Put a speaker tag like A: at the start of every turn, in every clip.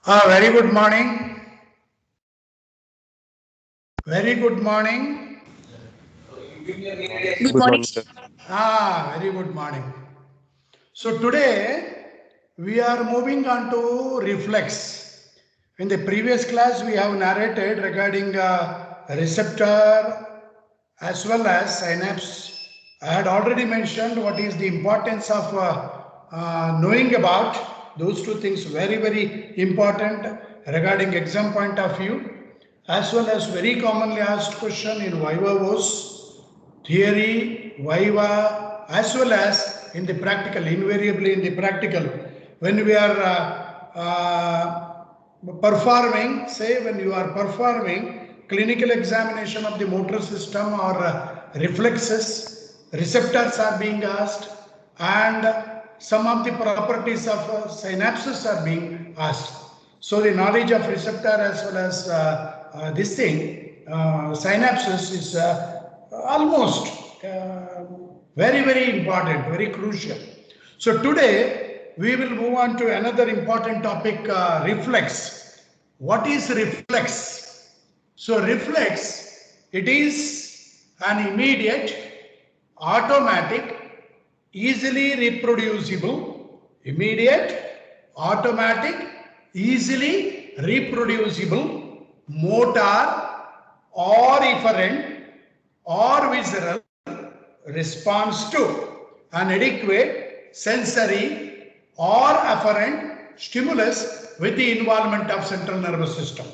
A: Very good morning. Very good morning.
B: Good morning, sir.
A: Very good morning. So today we are moving on to reflex. In the previous class, we have narrated regarding receptor as well as synapse. I had already mentioned what is the importance of knowing about those two things. Very important regarding exam point of view, as well as very commonly asked question in Viva was theory, Viva, as well as in the practical, invariably in the practical. When we are performing, say when you are performing clinical examination of the motor system or reflexes, receptors are being asked and some of the properties of synapses are being asked. So the knowledge of receptor as well as this thing, synapses is almost very important, very crucial. So today we will move on to another important topic, reflex. What is reflex? So reflex, it is an immediate, automatic, easily reproducible, immediate, automatic, easily reproducible motor or efferent or visceral response to an adequate sensory or afferent stimulus with the involvement of central nervous system.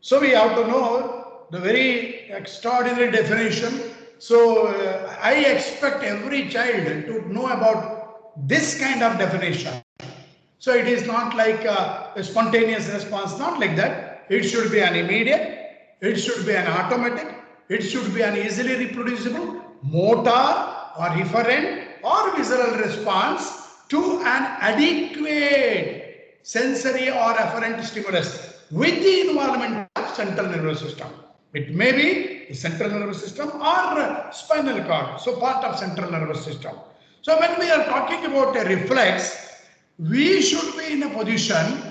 A: So we have to know the very extraordinary definition. So I expect every child to know about this kind of definition. So it is not like a spontaneous response, not like that. It should be an immediate, it should be an automatic, it should be an easily reproducible motor or efferent or visceral response to an adequate sensory or afferent stimulus with the involvement of central nervous system. It may be the central nervous system or spinal cord, so part of central nervous system. So when we are talking about a reflex, we should be in a position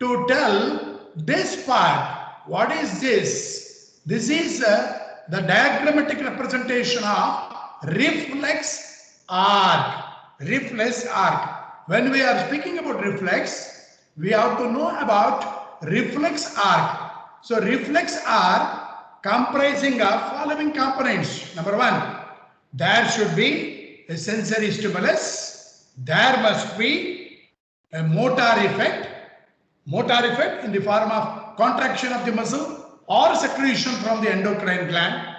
A: to tell this part. What is this? This is the diagrammatic representation of reflex arc. Reflex arc. When we are speaking about reflex, we have to know about reflex arc. So reflex arc comprising of following components. Number one, there should be a sensory stimulus. There must be a motor effect in the form of contraction of the muscle or secretion from the endocrine gland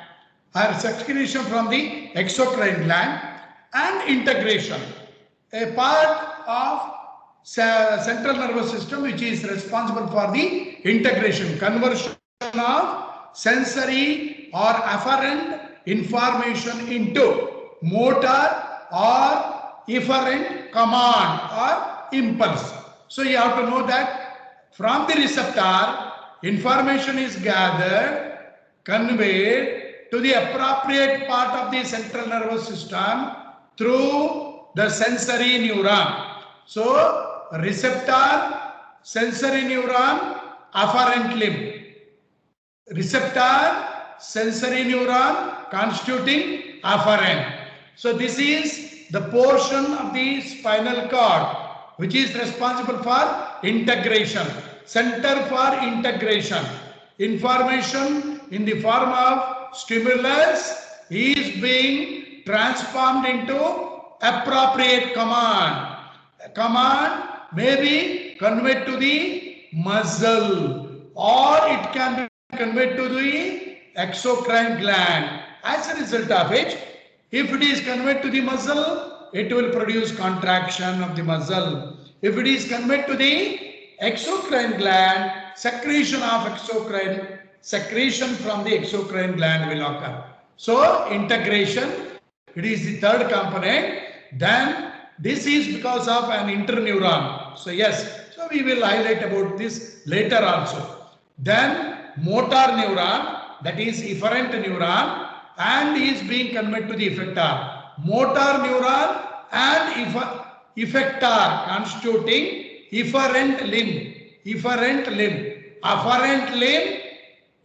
A: or secretion from the exocrine gland, and integration, a part of central nervous system which is responsible for the integration, conversion of sensory or afferent information into motor or efferent command or impulse. So you have to know that from the receptor, information is gathered, conveyed to the appropriate part of the central nervous system through the sensory neuron. So receptor, sensory neuron, afferent limb. Receptor, sensory neuron constituting afferent. So this is the portion of the spinal cord which is responsible for integration, center for integration. Information in the form of stimulus is being transformed into appropriate command. A command may be conveyed to the muscle or it can be conveyed to the exocrine gland. As a result of which, if it is conveyed to the muscle, it will produce contraction of the muscle. If it is conveyed to the exocrine gland, secretion from the exocrine gland will occur. So integration, it is the third component. Then this is because of an interneuron. So yes, so we will highlight about this later also. Then motor neuron, that is efferent neuron, and is being conveyed to the effector. Motor neuron and effector constituting efferent limb. efferent limb. Afferent limb,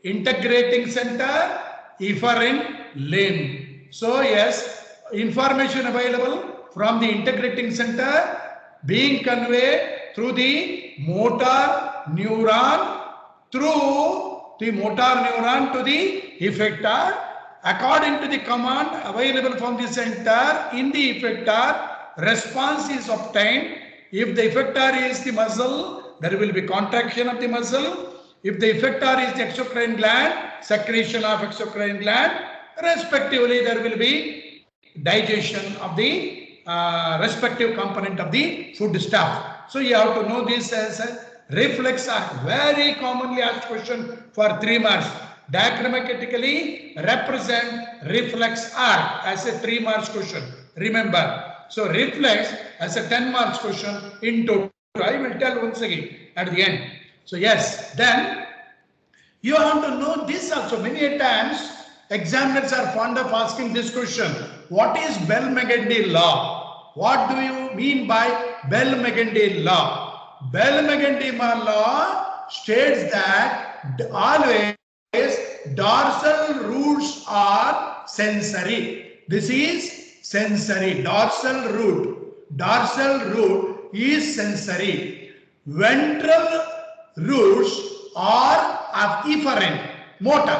A: integrating center, efferent limb. So yes, information available from the integrating center being conveyed through the motor neuron to the effector. According to the command available from the center in the effector, response is obtained. If the effector is the muscle, there will be contraction of the muscle. If the effector is the exocrine gland, secretion of exocrine gland. Respectively, there will be digestion of the respective component of the food stuff. So you have to know this as a reflex arc. Very commonly asked question for 3 marks. Diagrammatically represent reflex arc as a 3 marks question. Remember. So reflex as a 10 marks question in total. I will tell once again at the end. So yes, then you have to know this also. Many times examiners are fond of asking this question. What is Bell-Megendy law? What do you mean by Bell-Megendy law? Bell-Megendy law states that always dorsal roots are sensory. This is sensory. Dorsal root is sensory. Ventral roots are efferent, motor.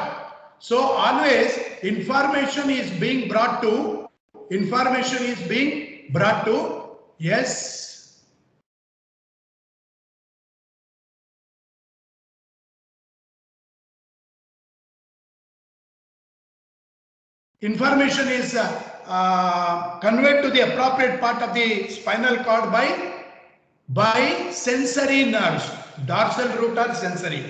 A: So always information is being brought to yes. Information is conveyed to the appropriate part of the spinal cord by sensory nerves. Dorsal root are sensory.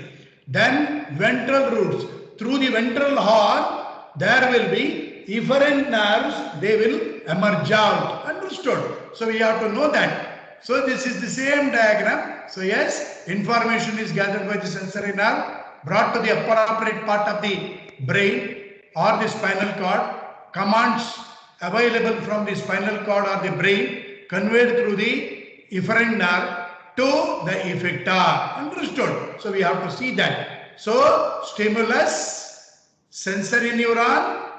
A: Then ventral roots. Through the ventral horn, there will be efferent nerves. They will emerge out. Understood? So we have to know that. So this is the same diagram. So yes, information is gathered by the sensory nerve, brought to the appropriate part of the brain or the spinal cord. Commands available from the spinal cord or the brain conveyed through the efferent nerve to the effector. Understood? So we have to see that. So stimulus, sensory neuron,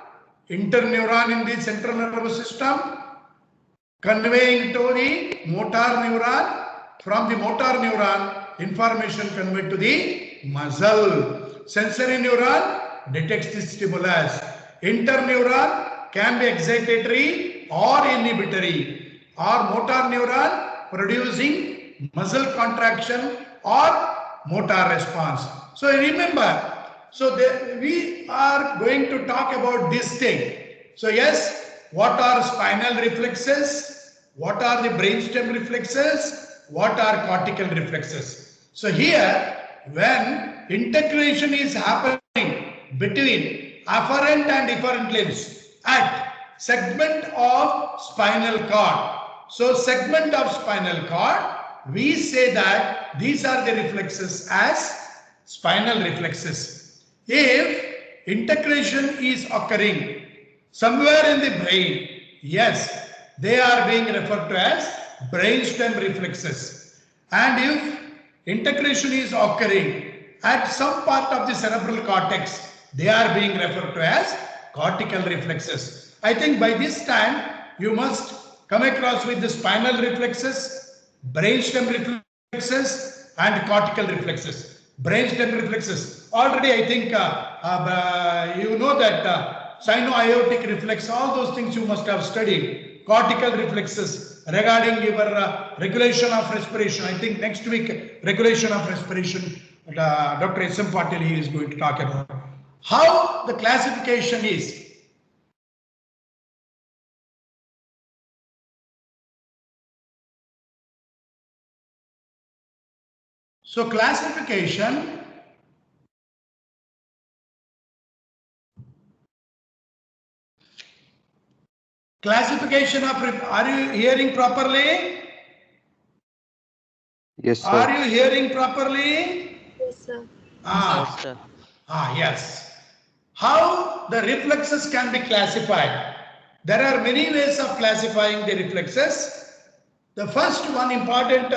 A: interneuron in the central nervous system, conveying to the motor neuron. From the motor neuron, information conveyed to the muscle. Sensory neuron detects the stimulus. Interneuron can be excitatory or inhibitory, or motor neuron producing muscle contraction or motor response. So remember, so we are going to talk about this thing. So yes, what are spinal reflexes? What are the brainstem reflexes? What are cortical reflexes? So here, when integration is happening between afferent and efferent limbs at segment of spinal cord. So segment of spinal cord, we say that these are the reflexes as spinal reflexes. If integration is occurring somewhere in the brain, yes, they are being referred to as brainstem reflexes. And if integration is occurring at some part of the cerebral cortex, they are being referred to as cortical reflexes. I think by this time you must come across with the spinal reflexes, brainstem reflexes and cortical reflexes. Brainstem reflexes. Already I think you know that sino-aortic reflex, all those things you must have studied. Cortical reflexes regarding your regulation of respiration. I think next week regulation of respiration, Dr. S.M. Patil is going to talk about. How the classification is. So classification of, are you hearing properly?
B: Yes, sir.
A: Are you hearing properly?
C: Yes, sir.
D: Yes, sir.
A: Yes. How the reflexes can be classified? There are many ways of classifying the reflexes. The first one important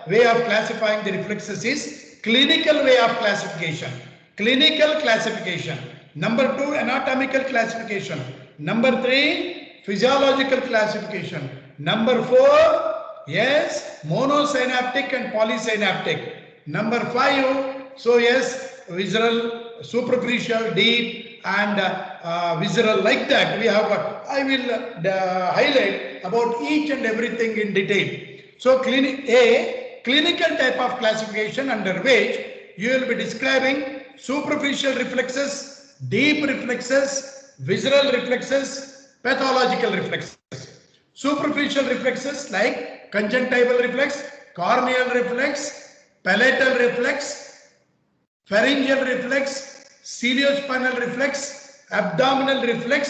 A: way of classifying the reflexes is clinical way of classification. Clinical classification. Number 2, anatomical classification. Number 3, physiological classification. Number 4, yes, monosynaptic and polysynaptic. Number 5, so yes, visceral, superficial, deep, and visceral, like that. We have got. I will highlight about each and everything in detail. So, clinical type of classification under which you will be describing superficial reflexes, deep reflexes, visceral reflexes, pathological reflexes. Superficial reflexes like conjunctival reflex, corneal reflex, palatal reflex, pharyngeal reflex, ciliospinal reflex, abdominal reflex,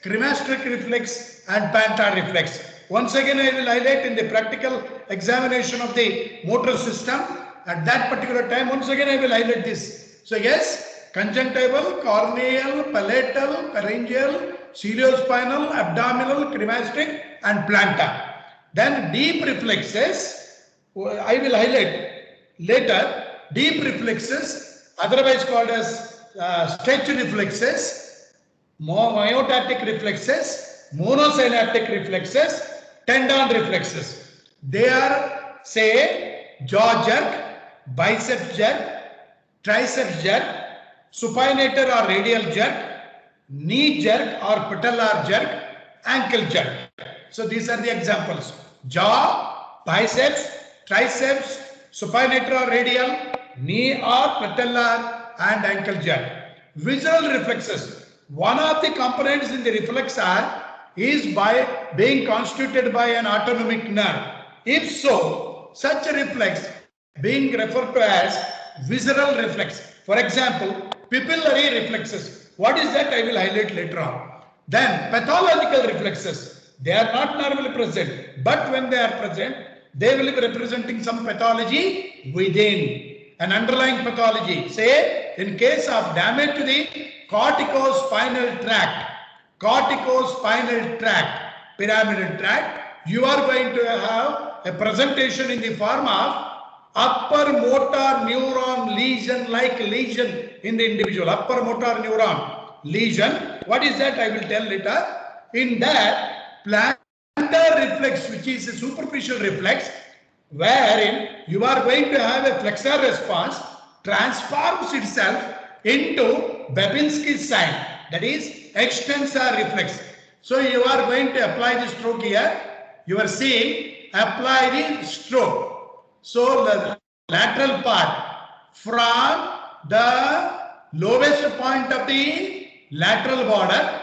A: cremasteric reflex, and plantar reflex. Once again, I will highlight in the practical examination of the motor system. At that particular time, once again, I will highlight this. So yes, conjunctival, corneal, palatal, pharyngeal, ciliospinal, abdominal, cremasteric, and plantar. Then deep reflexes, I will highlight later. Deep reflexes, otherwise called as stretch reflexes, myotatic reflexes, monosynaptic reflexes, tendon reflexes. They are, say, jaw jerk, bicep jerk, triceps jerk, supinator or radial jerk, knee jerk or patellar jerk, ankle jerk. So these are the examples: jaw, biceps, triceps, supinator or radial, knee or patellar, and ankle jerk. Visceral reflexes. One of the components in the reflex arc is by being constituted by an autonomic nerve. If so, such a reflex being referred to as visceral reflex. For example, pupillary reflexes. What is that? I will highlight later on. Then pathological reflexes. They are not normally present, but when they are present, they will be representing some pathology within, an underlying pathology. Say, in case of damage to the corticospinal tract, pyramidal tract, you are going to have a presentation in the form of upper motor neuron lesion-like lesion in the individual. Upper motor neuron lesion. What is that? I will tell later. In that, plantar reflex, which is a superficial reflex, wherein you are going to have a flexor response, transforms itself into Babinski's sign, that is extensor reflex. So you are going to apply the stroke here. You are seeing apply the stroke. So the lateral part from the lowest point of the lateral border,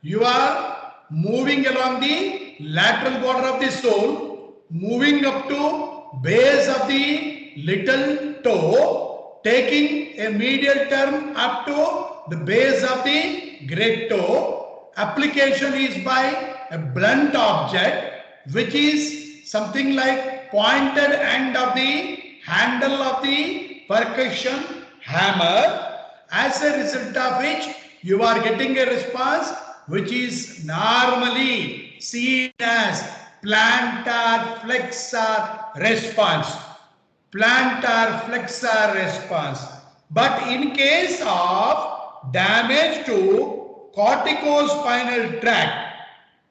A: you are moving along the lateral border of the sole, moving up to base of the little toe, taking a medial turn up to the base of the great toe. Application is by a blunt object, which is something like pointed end of the handle of the percussion hammer, as a result of which you are getting a response which is normally seen as plantar flexor response. Plantar flexor response. But in case of damage to corticospinal tract,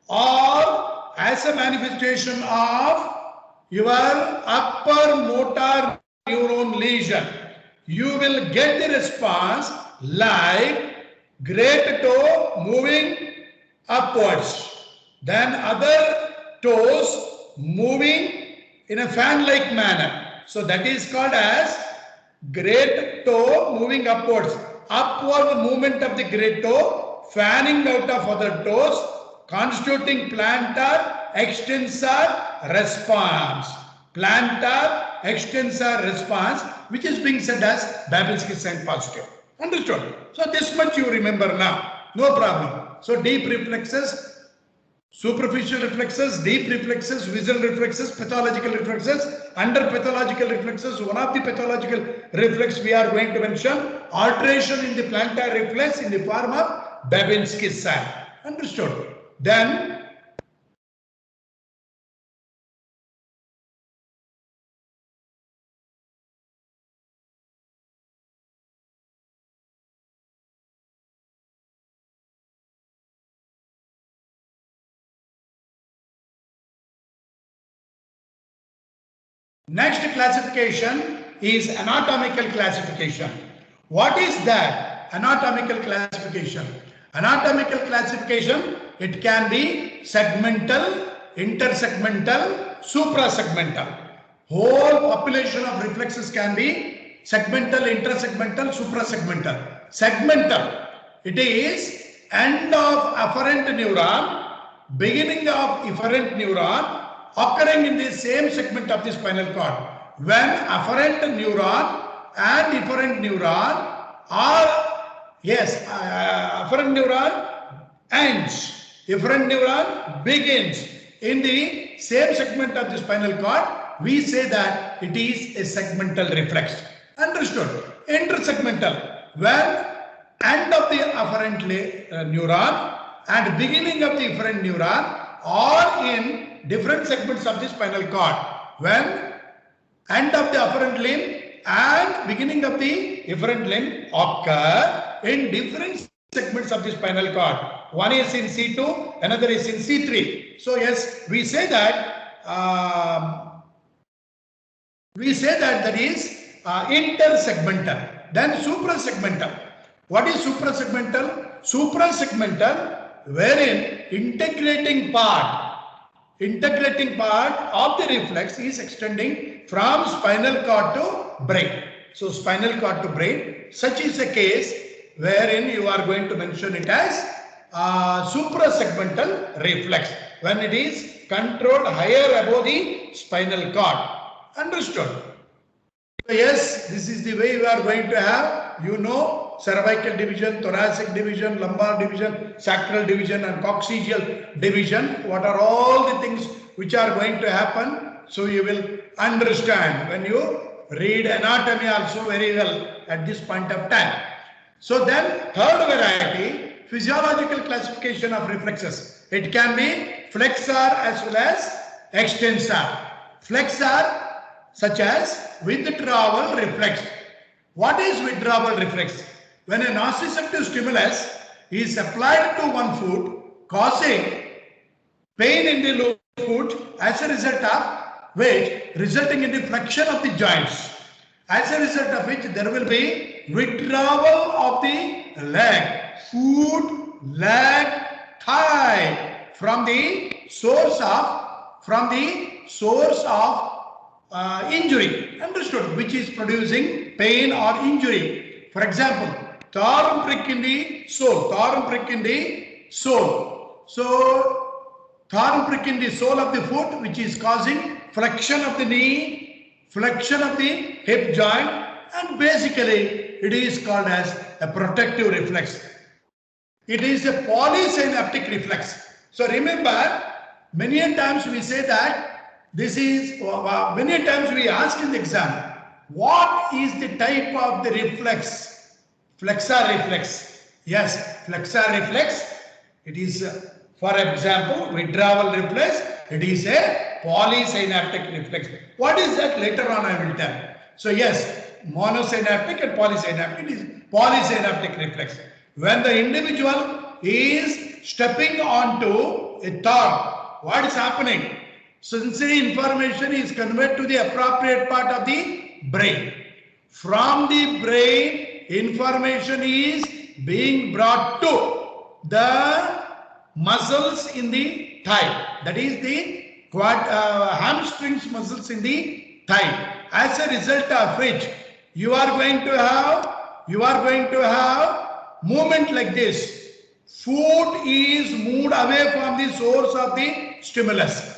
A: or as a manifestation of your upper motor neuron lesion, you will get the response like great toe moving upwards, then other toes moving in a fan-like manner. So that is called as great toe moving upwards. Upward movement of the great toe, fanning out of other toes, constituting plantar extensor response. Plantar extensor response, which is being said as Babinski's sign positive. Understood? So this much you remember now. No problem. So deep reflexes, superficial reflexes, deep reflexes, visual reflexes, pathological reflexes. Under pathological reflexes, one of the pathological reflex we are going to mention, alteration in the plantar reflex in the form of Babinski's sign. Understood? Then Next classification is anatomical classification. What is that? Anatomical classification. Anatomical classification, it can be segmental, intersegmental, suprasegmental. Whole population of reflexes can be segmental, intersegmental, suprasegmental. Segmental, it is end of afferent neuron, beginning of efferent neuron occurring in the same segment of the spinal cord. When afferent neuron and efferent neuron are, afferent neuron ends, efferent neuron begins in the same segment of the spinal cord, we say that it is a segmental reflex. Understood? Intersegmental, when end of the afferent neuron and beginning of the efferent neuron are in different segments of the spinal cord. When end of the afferent limb and beginning of the efferent limb occur in different segments of the spinal cord. One is in C2, another is in C3. So yes, we say that that is intersegmental. Then suprasegmental. What is suprasegmental? Suprasegmental, wherein integrating part of the reflex is extending from spinal cord to brain. So spinal cord to brain, such is a case wherein you are going to mention it as suprasegmental reflex, when it is controlled higher above the spinal cord. Understood? So yes, this is the way we are going to have, cervical division, thoracic division, lumbar division, sacral division and coccygeal division. What are all the things which are going to happen? So you will understand when you read anatomy also very well at this point of time. So then third variety, physiological classification of reflexes. It can be flexor as well as extensor. Flexor such as withdrawal reflex. What is withdrawal reflex? When a nociceptive stimulus is applied to one foot, causing pain in the lower foot, as a result of which resulting in the flexion of the joints, as a result of which there will be withdrawal of the leg, foot, leg, thigh from the source of injury. Understood? Which is producing pain or injury. For example, thorn prick in the sole. So thorn prick in the sole of the foot, which is causing flexion of the knee, flexion of the hip joint, and basically it is called as a protective reflex. It is a polysynaptic reflex. So remember, many times we say that this is, many times we ask in the exam, what is the type of the reflex? Flexor reflex. Yes, flexor reflex. It is, for example, withdrawal reflex. It is a polysynaptic reflex. What is that? Later on I will tell. So yes, monosynaptic and polysynaptic. It is polysynaptic reflex. When the individual is stepping onto a thorn, what is happening? Sensory information is conveyed to the appropriate part of the brain. From the brain, information is being brought to the muscles in the thigh. That is the hamstrings muscles in the thigh. As a result of which, you are going to have movement like this. Foot is moved away from the source of the stimulus.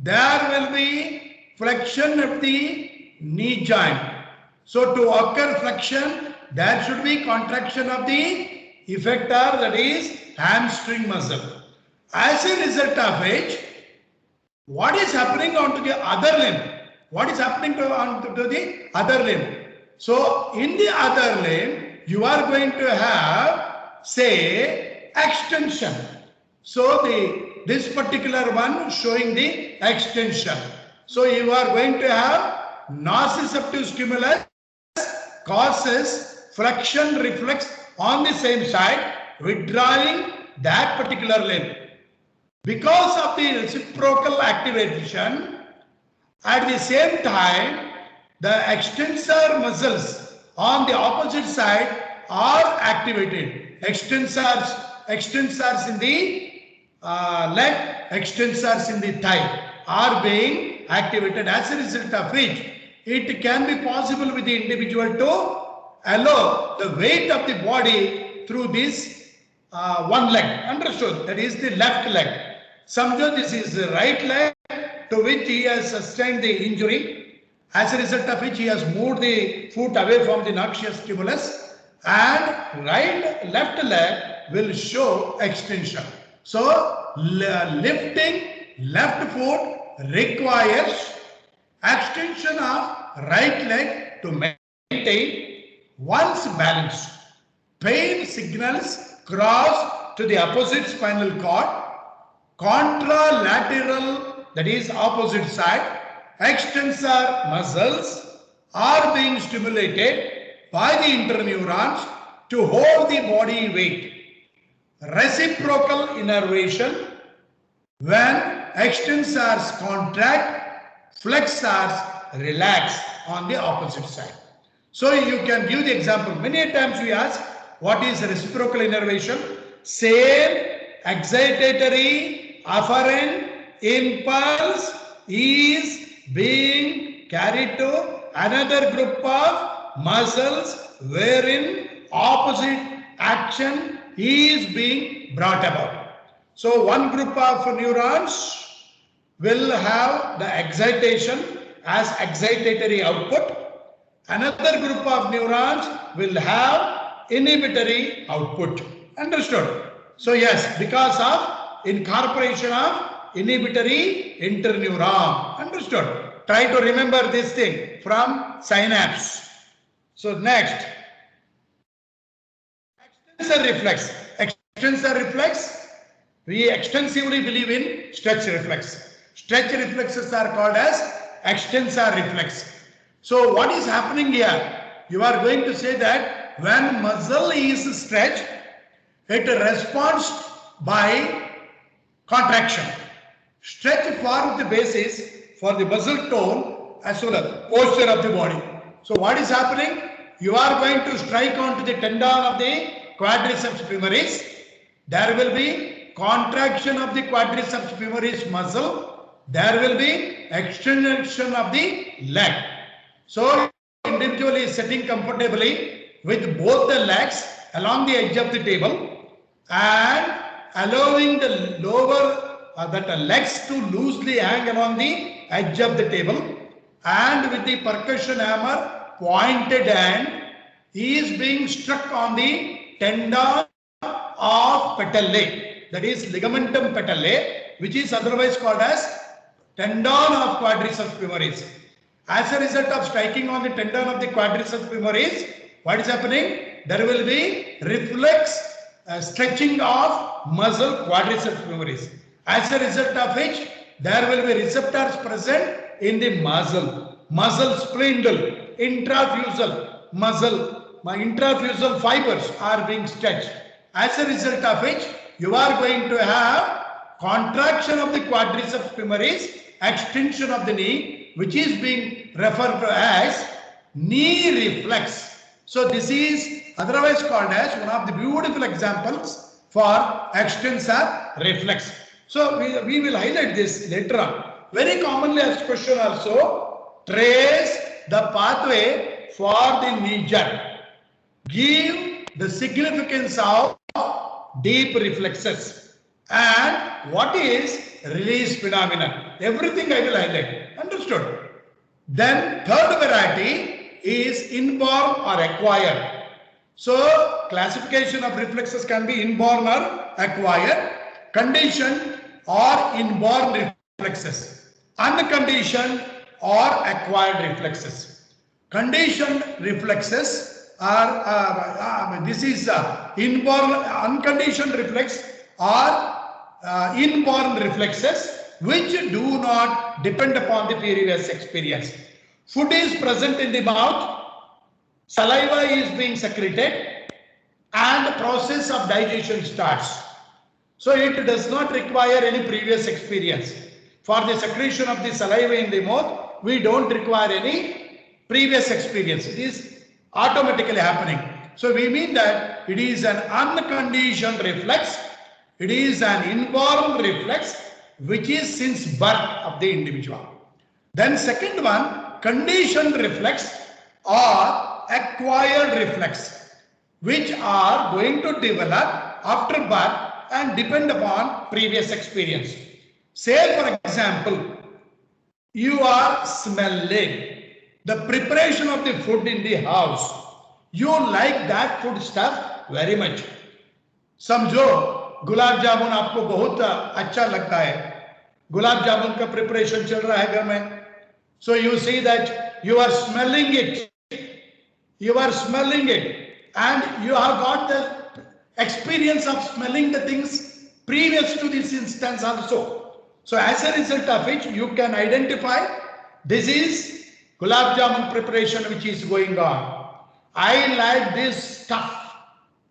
A: There will be flexion of the knee joint. So to occur flexion, there should be contraction of the effector, that is hamstring muscle. As a result of which, what is happening onto the other limb? What is happening onto the other limb? So in the other limb, you are going to have, say, extension. So this particular one showing the extension. So you are going to have nociceptive stimulus causes flexion reflex on the same side, withdrawing that particular limb. Because of the reciprocal activation, At the same time, the extensor muscles on the opposite side are activated. Extensors in the leg, extensors in the thigh are being activated, as a result of which it can be possible with the individual to allow the weight of the body through this one leg. Understood? That is the left leg. Samjho, this is the right leg to which he has sustained the injury, as a result of which he has moved the foot away from the noxious stimulus, and left leg will show extension. So lifting left foot requires extension of right leg to maintain one's balance. Pain signals cross to the opposite spinal cord, contralateral, that is opposite side, extensor muscles are being stimulated by the interneurons to hold the body weight. Reciprocal innervation, when extensors contract, flexors relax on the opposite side. So you can give the example. Many times we ask, what is reciprocal innervation? Same excitatory afferent impulse is being carried to another group of muscles wherein opposite action is being brought about. So one group of neurons will have the excitation as excitatory output. Another group of neurons will have inhibitory output. Understood? So yes, because of incorporation of inhibitory interneuron. Understood? Try to remember this thing from synapse. So next, extensor reflex. Extensor reflex, we extensively believe in stretch reflex. Stretch reflexes are called as extensor reflex. So what is happening here? You are going to say that when muscle is stretched, it responds by contraction. Stretch forms the basis for the muscle tone as well as posture of the body. So what is happening? You are going to strike onto the tendon of the quadriceps femoris. There will be contraction of the quadriceps femoris muscle. There will be extension of the leg. So individual is sitting comfortably with both the legs along the edge of the table and allowing the lower legs to loosely hang along the edge of the table, and with the percussion hammer pointed end, he is being struck on the tendon of patellae, that is ligamentum patellae, which is otherwise called as tendon of quadriceps femoris. As a result of striking on the tendon of the quadriceps femoris, what is happening? There will be reflex stretching of muscle quadriceps femoris. As a result of which, there will be receptors present in the muscle spindle, intrafusal muscle, intrafusal fibers are being stretched. As a result of which, you are going to have contraction of the quadriceps femoris, extension of the knee, which is being referred to as knee reflex. So this is otherwise called as one of the beautiful examples for extensor reflex. So we will highlight this later on. Very commonly asked question also, trace the pathway for the knee jerk. Give the significance of deep reflexes and what is release phenomenon. Everything I will highlight. Understood? Then third variety is inborn or acquired. So classification of reflexes can be inborn or acquired, conditioned or inborn reflexes, unconditioned or acquired reflexes. Conditioned reflexes are this is inborn, unconditioned reflex or inborn reflexes which do not depend upon the previous experience. Food is present in the mouth, saliva is being secreted, and the process of digestion starts. So it does not require any previous experience. For the secretion of the saliva in the mouth, we don't require any previous experience. It is automatically happening. So we mean that it is an unconditioned reflex. It is an inborn reflex which is since birth of the individual. Then second one, conditioned reflex or acquired reflex, which are going to develop after birth and depend upon previous experience. Say for example, you are smelling the preparation of the food in the house. You like that food stuff very much. समझो गुलाब जामुन आपको बहुत अच्छा लगता है. गुलाब जामुन का preparation चल रहा है घर में. So you see that you are smelling it. You are smelling it, and you have got the experience of smelling the things previous to this instance also. So as a result of which, you can identify this is gulab jamun preparation which is going on. I like this stuff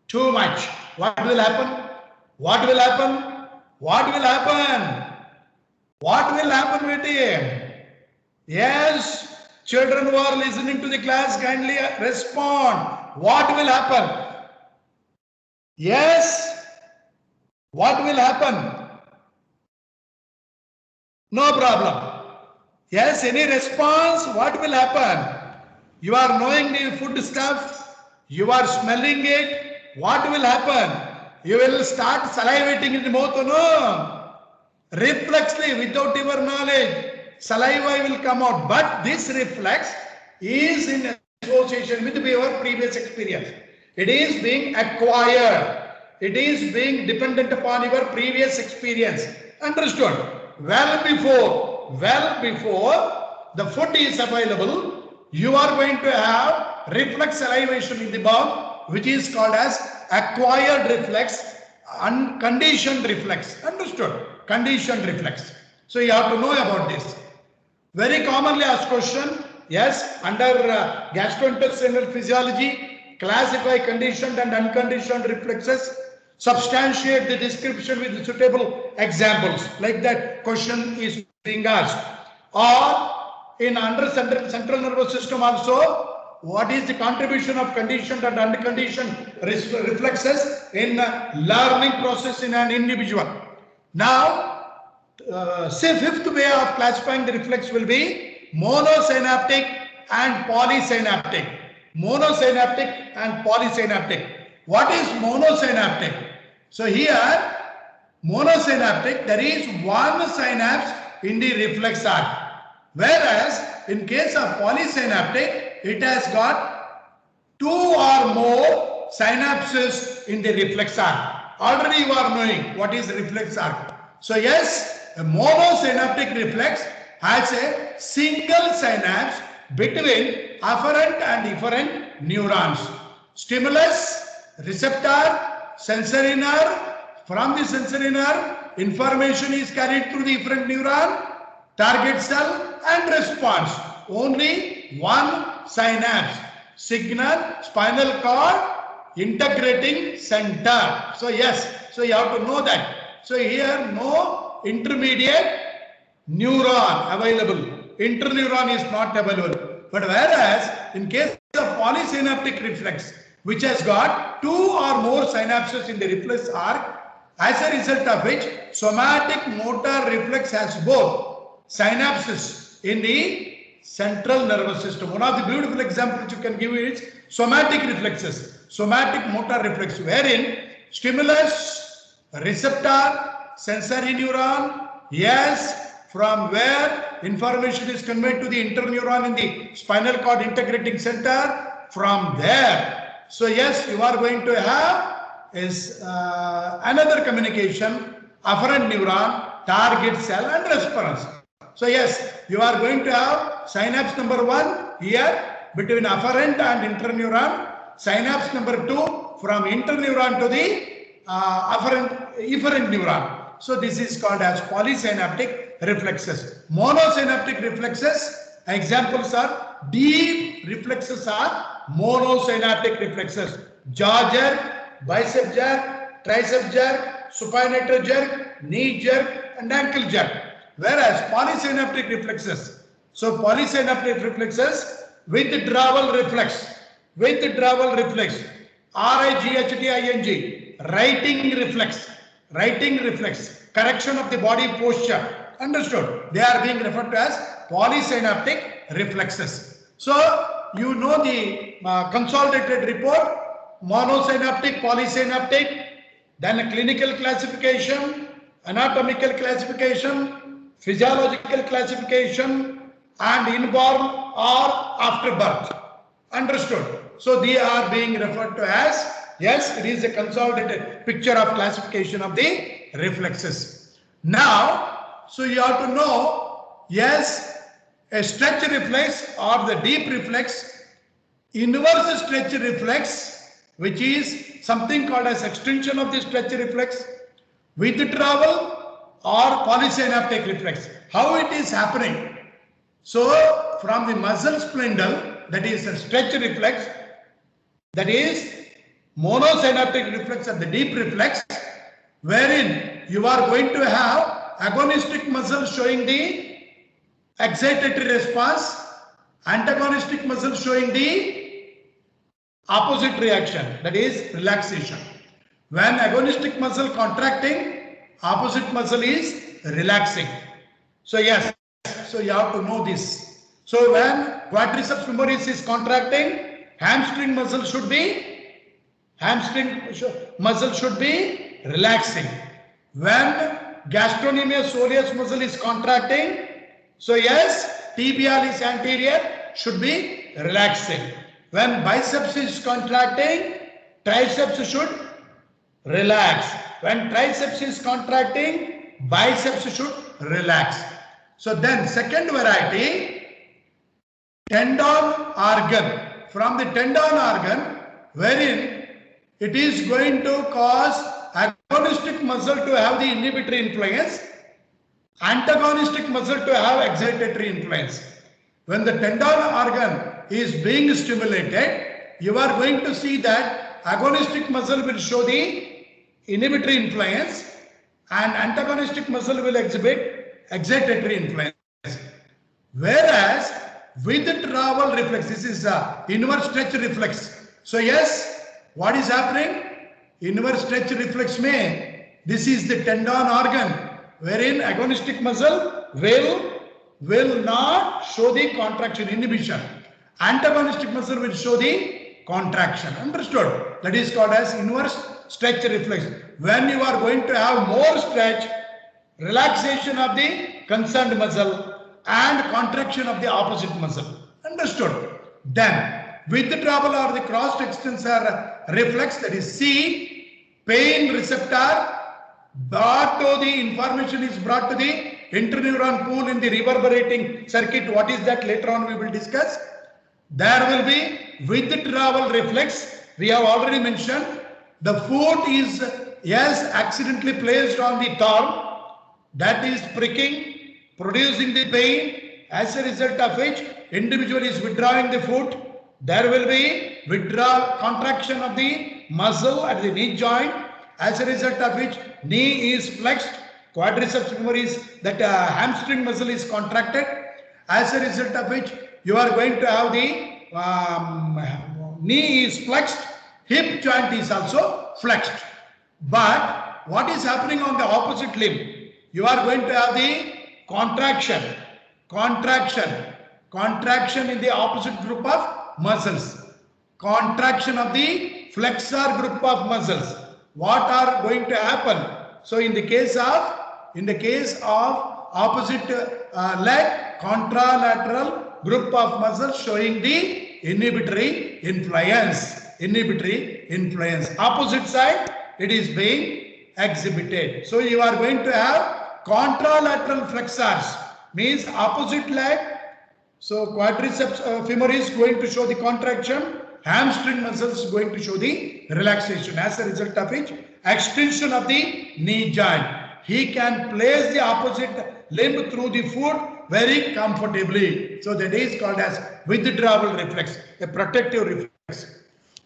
A: too much. What will happen? What will happen? What will happen? What will happen with him? Yes, children who are listening to the class, kindly respond. What will happen? Yes, what will happen? No problem. Yes, any response? What will happen? You are knowing the food stuff, you are smelling it. What will happen? You will start salivating in the mouth, no? Reflexly, without your knowledge, saliva will come out. But this reflex is in association with your previous experience. It is being acquired. It is being dependent upon your previous experience. Understood? Well before the food is available, you are going to have reflex salivation in the mouth, which is called as acquired reflex, unconditioned reflex. Understood? Conditioned reflex. So you have to know about this. Very commonly asked question. Yes, under gastrointestinal physiology, classify conditioned and unconditioned reflexes. Substantiate the description with suitable examples. Like that question is being asked. Or in under central nervous system also, what is the contribution of conditioned and unconditioned reflexes in learning process in an individual? Now, say fifth way of classifying the reflex will be monosynaptic and polysynaptic. Monosynaptic and polysynaptic. What is monosynaptic? So here, monosynaptic, there is one synapse in the reflex arc. Whereas in case of polysynaptic, it has got two or more synapses in the reflex arc. Already you are knowing what is reflex arc. So yes, a monosynaptic reflex has a single synapse between afferent and efferent neurons. Stimulus, receptor, sensory nerve. From the sensory nerve, information is carried through the efferent neuron, target cell, and response. Only one synapse. Signal, spinal cord, integrating center. So yes, so you have to know that. So here no intermediate neuron available. Interneuron is not available. But whereas in case of polysynaptic reflex, which has got two or more synapses in the reflex arc, as a result of which somatic motor reflex has both synapses in the central nervous system. One of the beautiful examples you can give is somatic reflexes, somatic motor reflex, wherein stimulus, receptor, sensory neuron, yes, from where information is conveyed to the interneuron in the spinal cord integrating center, from there. So yes, you are going to have is another communication, afferent neuron, target cell, and response. So yes, you are going to have synapse number 1 here between afferent and interneuron, synapse number 2 from interneuron to the efferent neuron. So this is called as polysynaptic reflexes. Monosynaptic reflexes, examples are deep reflexes are monosynaptic reflexes. Jaw jerk, bicep jerk, tricep jerk, supinator jerk, knee jerk, and ankle jerk. Whereas polysynaptic reflexes, So polysynaptic reflexes, withdrawal reflex, withdrawal reflex, RIGHTING, writing reflex, correction of the body posture. Understood? They are being referred to as polysynaptic reflexes. So you know the consolidated report, monosynaptic, polysynaptic, then a clinical classification, anatomical classification, physiological classification, and inborn or after birth. Understood? So they are being referred to as, yes, it is a consolidated picture of classification of the reflexes. Now, so you have to know, yes, a stretch reflex or the deep reflex, inverse stretch reflex, which is something called as extension of the stretch reflex, withdrawal or polysynaptic reflex. How it is happening? So from the muscle spindle, that is a stretch reflex, that is monosynaptic reflex and the deep reflex, wherein you are going to have agonistic muscle showing the excitatory response, antagonistic muscle showing the opposite reaction, that is relaxation. When agonistic muscle contracting, opposite muscle is relaxing. So yes, so you have to know this. So when quadriceps femoris is contracting, hamstring muscle should be relaxing. When gastrocnemius soleus muscle is contracting, so yes, tibialis anterior should be relaxing. When biceps is contracting, triceps should relax. When triceps is contracting, biceps should relax. So then second variety, tendon organ. From the tendon organ, wherein it is going to cause agonistic muscle to have the inhibitory influence, antagonistic muscle to have excitatory influence. When the tendon organ is being stimulated, you are going to see that agonistic muscle will show the inhibitory influence and antagonistic muscle will exhibit excitatory influence. Whereas withdrawal reflex, this is inverse stretch reflex. So yes, what is happening? Inverse stretch reflex this is the tendon organ wherein agonistic muscle will not show the contraction, inhibition. Antagonistic muscle will show the contraction. Understood? That is called as inverse stretch reflex. When you are going to have more stretch, relaxation of the concerned muscle and contraction of the opposite muscle. Understood? Then withdrawal or the cross extensor reflex, that is C, pain receptor brought to the information is brought to the interneuron pool in the reverberating circuit. What is that? Later on we will discuss. There will be withdrawal reflex. We have already mentioned the foot is accidentally placed on the thorn, that is pricking, producing the pain, as a result of which individual is withdrawing the foot. There will be withdrawal, contraction of the muscle at the knee joint, as a result of which knee is flexed, quadriceps femoris, that hamstring muscle is contracted, as a result of which you are going to have the knee is flexed, hip joint is also flexed. But what is happening on the opposite limb? You are going to have the contraction in the opposite group of muscles, contraction of the flexor group of muscles. What are going to happen? So in the case of opposite leg, contralateral group of muscles showing the inhibitory influence. Opposite side, it is being exhibited. So you are going to have contralateral flexors, means opposite leg. So quadriceps femoris is going to show the contraction, hamstring muscles is going to show the relaxation, as a result of which extension of the knee joint. He can place the opposite limb through the foot very comfortably. So that is called as withdrawal reflex, a protective reflex.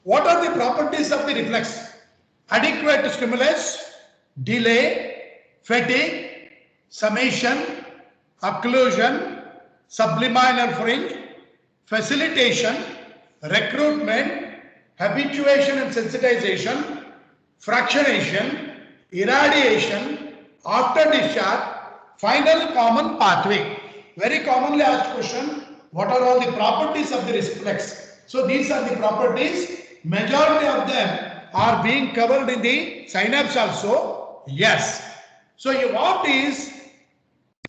A: What are the properties of the reflex? Adequate stimulus, delay, fatigue, summation, occlusion, subliminal fringe, facilitation, recruitment, habituation and sensitization, fractionation, irradiation, after discharge, final common pathway. Very commonly asked question, what are all the properties of the reflex? So these are the properties. Majority of them are being covered in the synapse also. Yes. So what is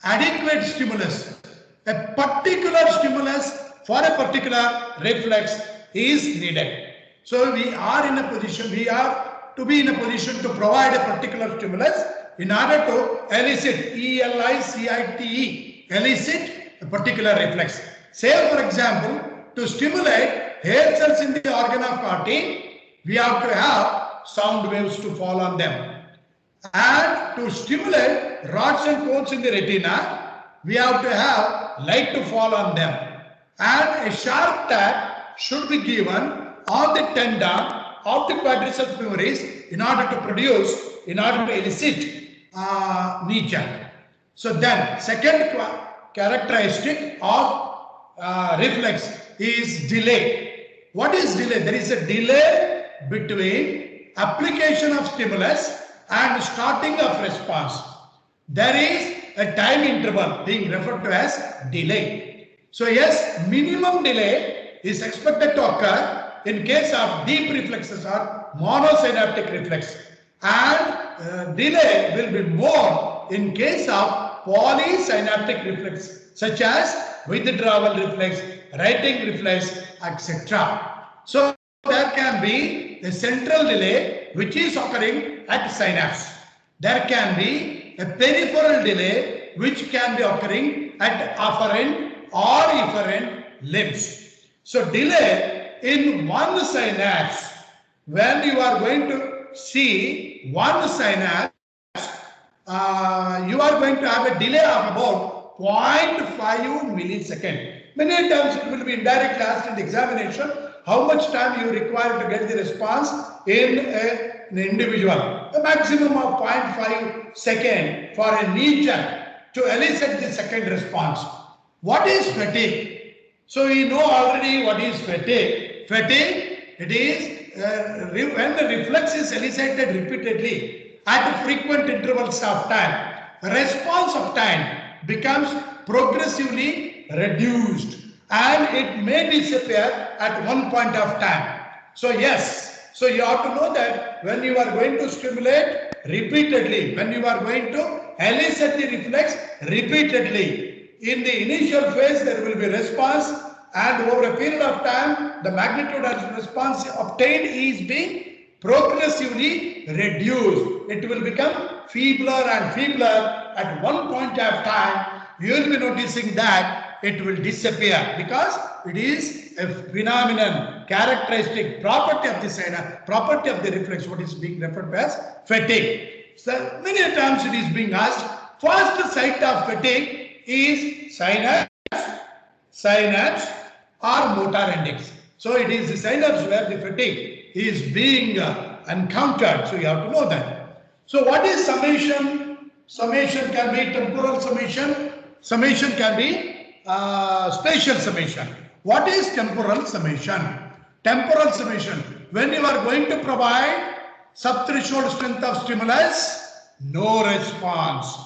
A: adequate stimulus? A particular stimulus for a particular reflex is needed. So we are in a position, we are to be in a position to provide a particular stimulus in order to elicit, E-L-I-C-I-T-E, elicit a particular reflex. Say for example, to stimulate hair cells in the organ of Carti, we have to have sound waves to fall on them. And to stimulate rods and cones in the retina, we have to have light to fall on them. And a sharp tap should be given on the tendon of the quadriceps femoris in order to elicit knee jerk. So then, second characteristic of reflex is delay. What is delay? There is a delay between application of stimulus and starting of response. There is a time interval being referred to as delay. So yes, minimum delay is expected to occur in case of deep reflexes or monosynaptic reflex, and delay will be more in case of polysynaptic reflex such as withdrawal reflex, writing reflex, etc. So there can be a central delay which is occurring at synapse. There can be a peripheral delay which can be occurring at afferent or efferent limbs. So delay in one synapse, when you are going to see one synapse, you are going to have a delay of about 0.5 millisecond. Many times it will be indirectly asked in the examination how much time you require to get the response in an individual. A maximum of 0.5 second for a knee jerk to elicit the second response. What is fatigue? So we know already what is fatigue. Fatigue, it is when the reflex is elicited repeatedly at frequent intervals of time, response of time becomes progressively reduced and it may disappear at one point of time. So yes, so you have to know that when you are going to stimulate repeatedly, when you are going to elicit the reflex repeatedly, in the initial phase there will be response, and over a period of time the magnitude of response obtained is being progressively reduced. It will become feebler and feebler. At one point of time you will be noticing that it will disappear because it is a phenomenon, characteristic property of the synapse, property of the reflex, what is being referred to as fatigue. So many times it is being asked, first site of fatigue is synapse or motor index. So it is the synapse where the fatigue is being encountered. So you have to know that. So what is summation? Summation can be temporal summation. Summation can be spatial summation. What is temporal summation? Temporal summation, when you are going to provide subthreshold strength of stimulus, no response.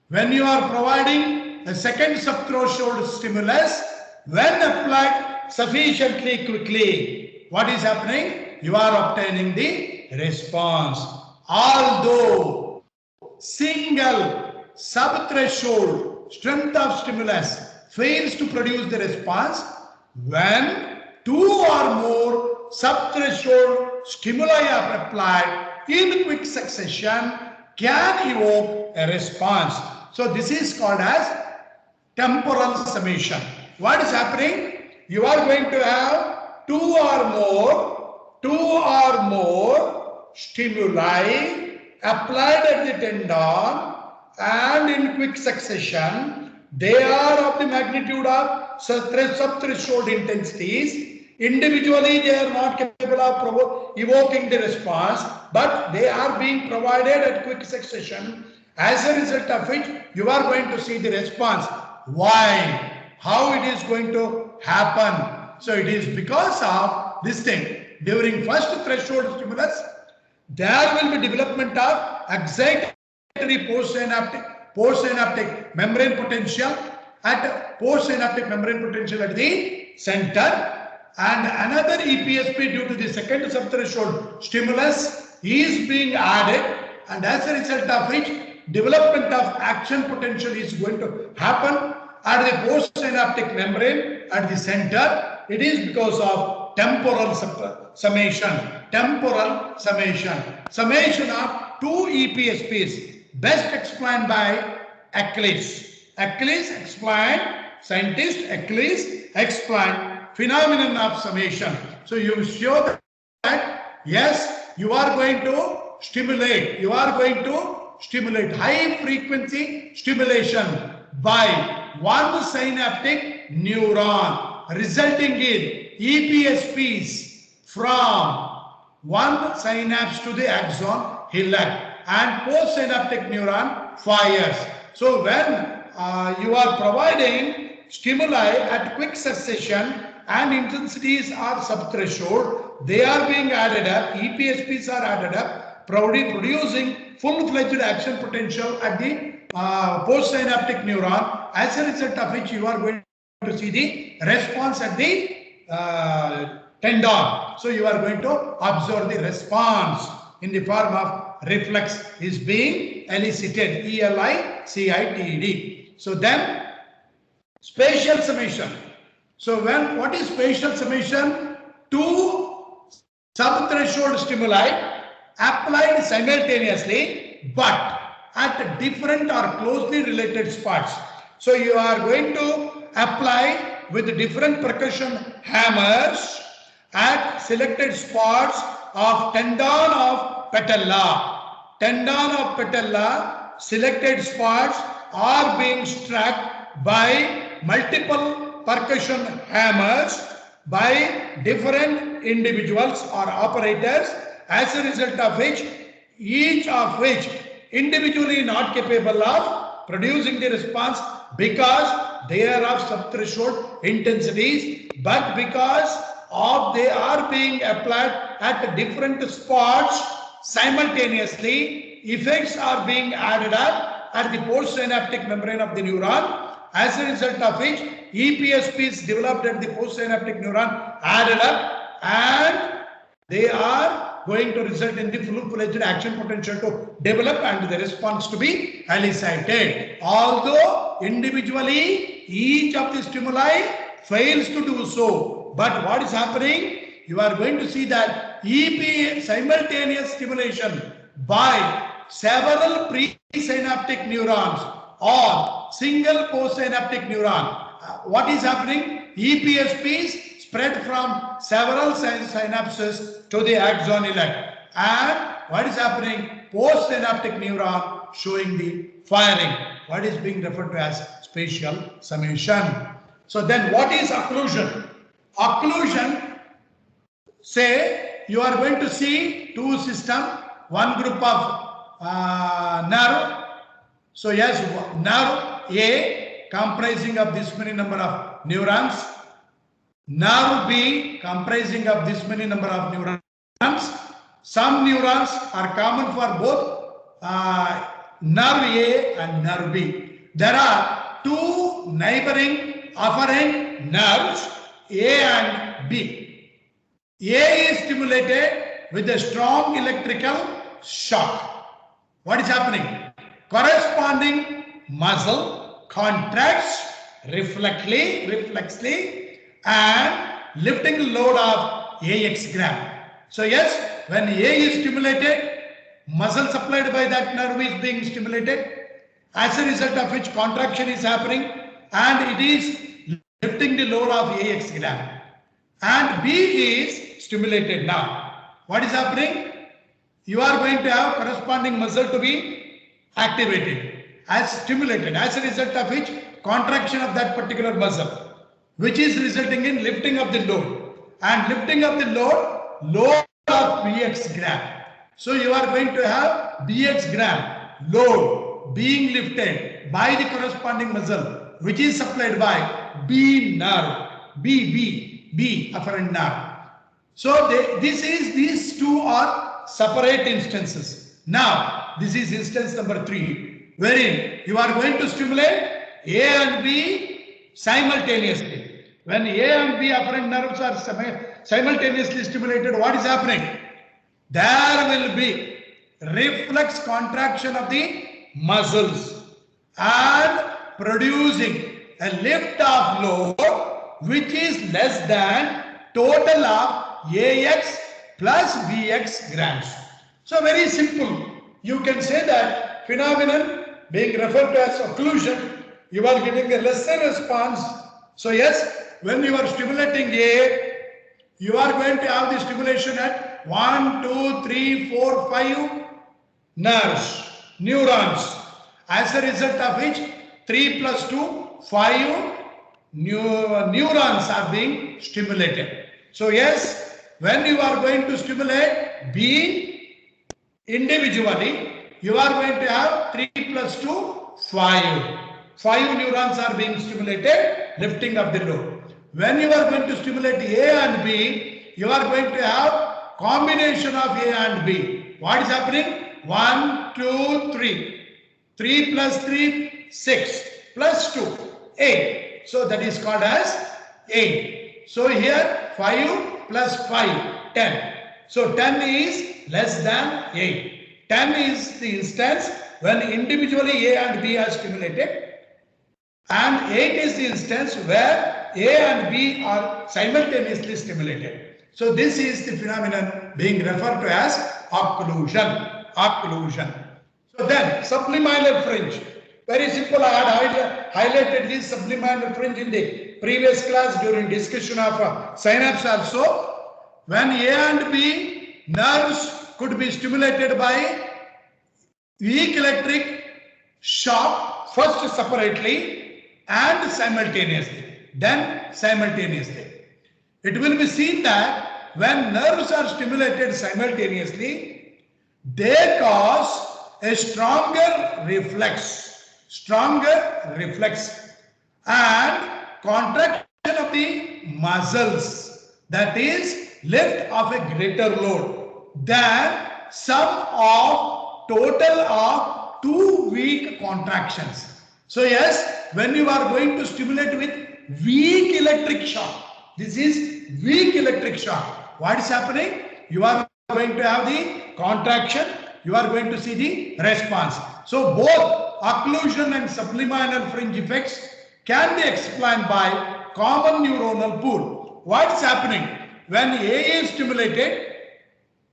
A: When you are providing a second subthreshold stimulus, when applied sufficiently quickly, what is happening? You are obtaining the response. Although single subthreshold strength of stimulus fails to produce the response, when two or more subthreshold stimuli are applied in quick succession, can evoke a response. So this is called as temporal summation. What is happening? You are going to have two or more stimuli applied at the tendon, and in quick succession they are of the magnitude of subthreshold intensities. Individually they are not capable of evoking the response, but they are being provided at quick succession. As a result of which you are going to see the response. Why? How it is going to happen? So it is because of this thing. During first threshold stimulus, there will be development of excitatory postsynaptic membrane potential at postsynaptic membrane potential at the center, and another EPSP due to the second subthreshold stimulus is being added, and as a result of which development of action potential is going to happen at the postsynaptic membrane at the center. It is because of temporal summation of two EPSPs, best explained by Achilles. Scientist Achilles explained phenomenon of summation. So you show that yes, you are going to stimulate high frequency stimulation by one synaptic neuron, resulting in EPSPs from one synapse to the axon hillock, and postsynaptic neuron fires. So when you are providing stimuli at quick succession and intensities are subthreshold, they are being added up, EPSPs are added up, producing full-fledged action potential at the postsynaptic neuron, as a result of which you are going to see the response at the tendon. So you are going to observe the response in the form of reflex is being elicited, ELICITED. So then spatial summation. So what is spatial summation? Two subthreshold stimuli applied simultaneously but at different or closely related spots. So you are going to apply with different percussion hammers at selected spots of tendon of patella. Selected spots are being struck by multiple percussion hammers by different individuals or operators, as a result of which each of which individually not capable of producing the response because they are of subthreshold intensities, but because of they are being applied at different spots simultaneously, effects are being added up at the postsynaptic membrane of the neuron, as a result of which EPSPs developed at the postsynaptic neuron added up, and they are going to result in the full-fledged action potential to develop and the response to be elicited. Although individually each of the stimuli fails to do so, but what is happening? You are going to see that EP simultaneous stimulation by several presynaptic neurons or single postsynaptic neuron. What is happening? EPSPs spread from several synapses to the axon hillock. And what is happening? Postsynaptic neuron showing the firing. What is being referred to as spatial summation. So then what is occlusion? Occlusion, say you are going to see two systems, one group of nerve. So yes, nerve A comprising of this many number of neurons, nerve B comprising of this many number of neurons. Some neurons are common for both nerve A and nerve B. There are two neighboring afferent nerves, A and B. A is stimulated with a strong electrical shock. What is happening? Corresponding muscle contracts reflexly and lifting load of AX gram. So yes, when A is stimulated, muscle supplied by that nerve is being stimulated, as a result of which contraction is happening and it is lifting the load of AX gram. And B is stimulated now. What is happening? You are going to have corresponding muscle to be activated as stimulated, as a result of which contraction of that particular muscle, which is resulting in lifting of the load, and lifting of the load of BX gram. So you are going to have BX gram load being lifted by the corresponding muscle, which is supplied by B nerve, B afferent nerve. So these two are separate instances. Now this is instance number 3, wherein you are going to stimulate A and B simultaneously. When A and B afferent nerves are simultaneously stimulated, what is happening? There will be reflex contraction of the muscles and producing a lift off load which is less than total of AX plus BX grams. So very simple. You can say that phenomenon being referred to as occlusion, you are getting a lesser response. So yes, when you are stimulating A, you are going to have the stimulation at 1, 2, 3, 4, 5 nerves, neurons. As a result of which 3 plus 2, 5 neurons are being stimulated. So yes, when you are going to stimulate B individually, you are going to have 3 plus 2, 5. 5 neurons are being stimulated, lifting up the load. When you are going to stimulate A and B, you are going to have combination of A and B. What is happening? 1, 2, 3. 3 plus 3, 6. Plus 2, 8. So that is called as 8. So here 5 plus 5, 10. So 10 is less than 8. 10 is the instance when individually A and B are stimulated. And 8 is the instance where A and B are simultaneously stimulated. So this is the phenomenon being referred to as occlusion. So then subliminal fringe. Very simple. I had highlighted this subliminal fringe in the previous class during discussion of synapse also. When A and B nerves could be stimulated by weak electric shock, first separately and simultaneously, then simultaneously. It will be seen that when nerves are stimulated simultaneously, they cause a stronger reflex and contraction of the muscles, that is lift of a greater load than sum of total of 2 weak contractions. So yes, when you are going to stimulate with weak electric shock, this is weak electric shock. What is happening? You are going to have the contraction, you are going to see the response. So both occlusion and subliminal fringe effects can be explained by common neuronal pool. What is happening? When A is stimulated,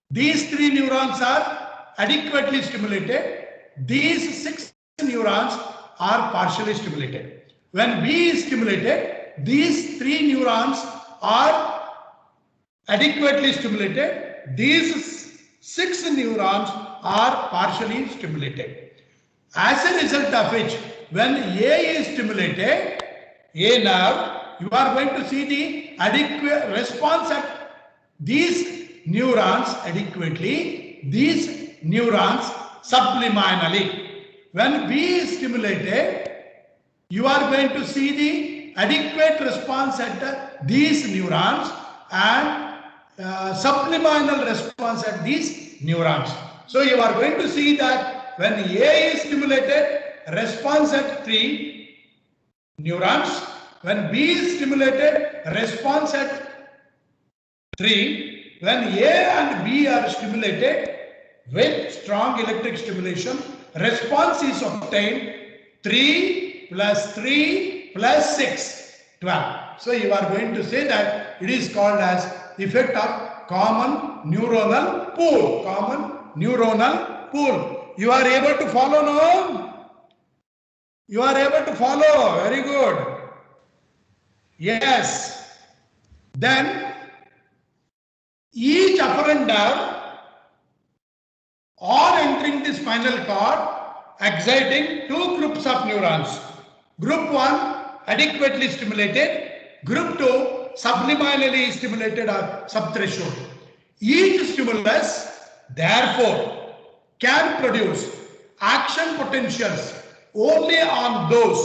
A: these 3 neurons are adequately stimulated. These 6 neurons are partially stimulated. When B is stimulated, these 3 neurons are adequately stimulated. These 6 neurons are partially stimulated. As a result of which, when A is stimulated, A nerve, you are going to see the adequate response at these neurons adequately, these neurons subliminally. When B is stimulated, you are going to see the adequate response at these neurons and subliminal response at these neurons. So you are going to see that when A is stimulated, response at 3 neurons. When B is stimulated, response at 3. When A and B are stimulated with strong electric stimulation, response is obtained 3 plus 3 plus 6, 12. So you are going to say that it is called as effect of common neuronal pool. You are able to follow now? You are able to follow. Very good. Yes. Then each afferent nerve are entering the spinal cord, exciting 2 groups of neurons. Group 1 adequately stimulated, group 2 subliminally stimulated or subthreshold. Each stimulus therefore can produce action potentials only on those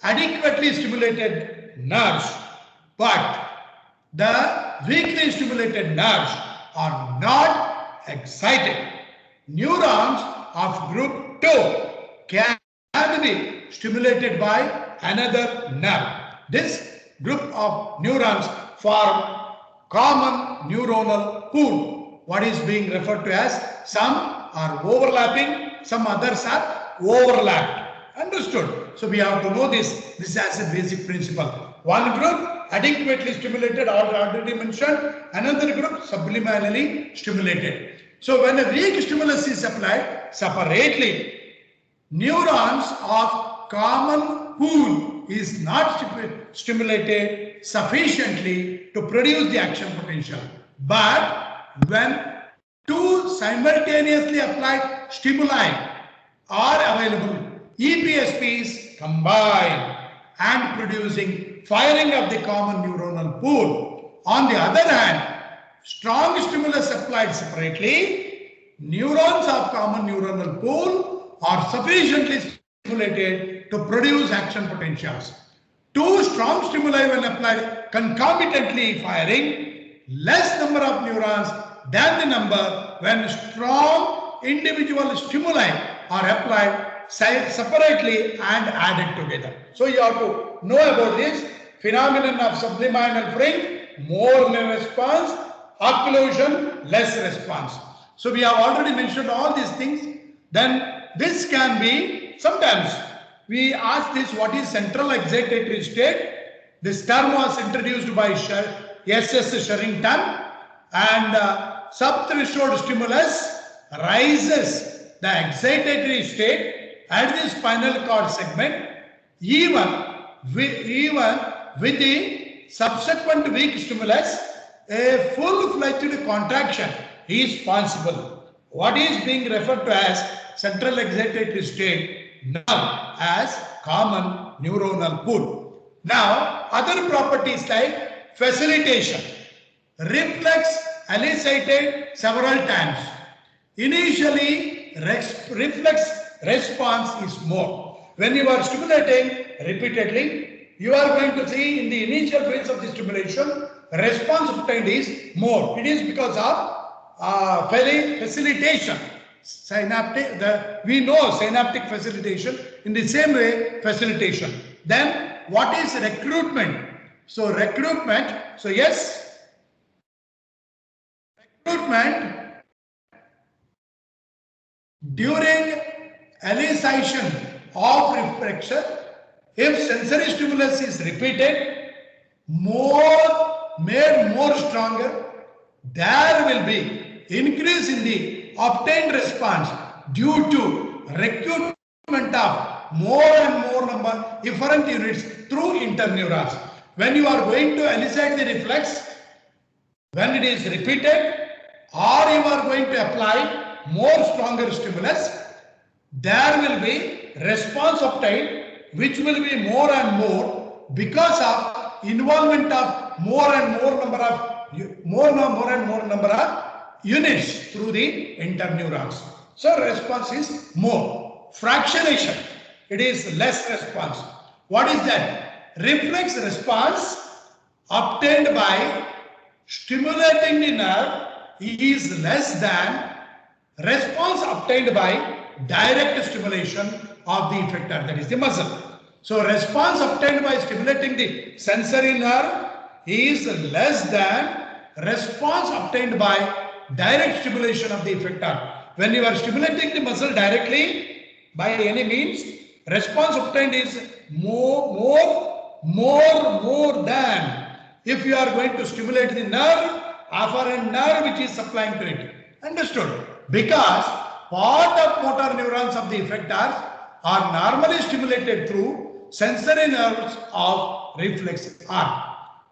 A: adequately stimulated nerves, but the weakly stimulated nerves are not excited. Neurons of group 2 can be stimulated by another nerve. This group of neurons form common neuronal pool. What is being referred to as, some are overlapping, some others are overlapped. Understood? So we have to know this. This as a basic principle. One group adequately stimulated, already mentioned. Another group subliminally stimulated. So when a weak stimulus is applied separately, neurons of common pool is not stimulated sufficiently to produce the action potential. But when two simultaneously applied stimuli are available, EPSPs combine and producing firing of the common neuronal pool. On the other hand, strong stimulus applied separately, neurons of common neuronal pool are sufficiently stimulated to produce action potentials. Two strong stimuli when applied concomitantly firing less number of neurons than the number when strong individual stimuli are applied separately and added together. So you have to know about this phenomenon of subliminal firing, more response, occlusion, less response. So we have already mentioned all these things. Then this can be, sometimes we ask this, what is central excitatory state? This term was introduced by S.S. Sherrington, and subthreshold stimulus rises the excitatory state at the spinal cord segment even with the subsequent weak stimulus. A full-fledged contraction is possible. What is being referred to as central excitatory state now as common neuronal pool. Now, other properties like facilitation. Reflex elicited several times. Initially, reflex response is more. When you are stimulating repeatedly, you are going to see in the initial phase of the stimulation, response obtained is more. It is because of facilitation. Synaptic, we know synaptic facilitation. In the same way, facilitation. Then what is recruitment? So recruitment, recruitment during elicitation of reflection, if sensory stimulus is repeated, made more stronger, there will be increase in the obtained response due to recruitment of more and more number different units through interneurons. When you are going to elicit the reflex, when it is repeated, or you are going to apply more stronger stimulus, there will be response obtained which will be more and more because of involvement of more and more number of units through the interneurons. So response is more. Fractionation, it is less response. What is that? Reflex response obtained by stimulating the nerve is less than response obtained by direct stimulation of the effector, that is the muscle. So response obtained by stimulating the sensory nerve is less than response obtained by direct stimulation of the effector. When you are stimulating the muscle directly by any means, response obtained is more than if you are going to stimulate the nerve, afferent nerve which is supplying to it. Understood? Because part of motor neurons of the effectors are normally stimulated through sensory nerves of reflex arm.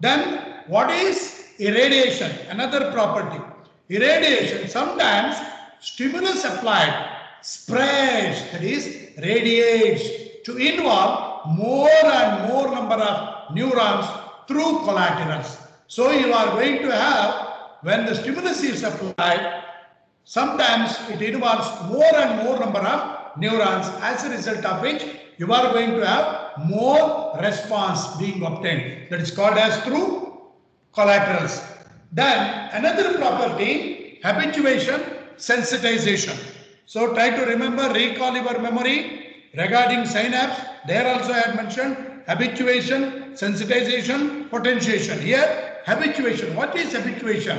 A: Then what is irradiation? Another property. Irradiation, sometimes stimulus applied spreads, that is radiates to involve more and more number of neurons through collaterals. So you are going to have, when the stimulus is applied, sometimes it involves more and more number of neurons, as a result of which you are going to have more response being obtained. That is called as through collaterals. Then another property, habituation, sensitization. So try to remember, recall your memory regarding synapse. There also I had mentioned habituation, sensitization, potentiation. Here habituation. What is habituation?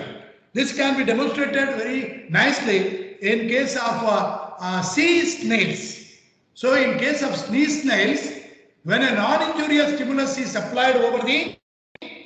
A: This can be demonstrated very nicely in case of sea snails. So in case of sea snails, when a non-injurious stimulus is applied over the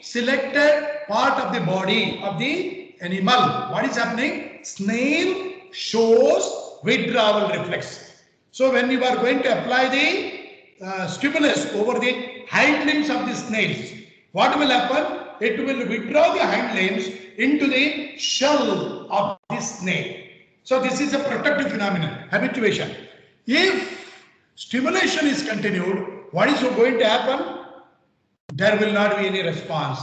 A: selected part of the body of the animal, what is happening? Snail shows withdrawal reflex. So when you are going to apply the stimulus over the hind limbs of the snails, what will happen? It will withdraw the hind limbs into the shell of the snail. So this is a protective phenomenon, habituation. If stimulation is continued, what is going to happen? There will not be any response.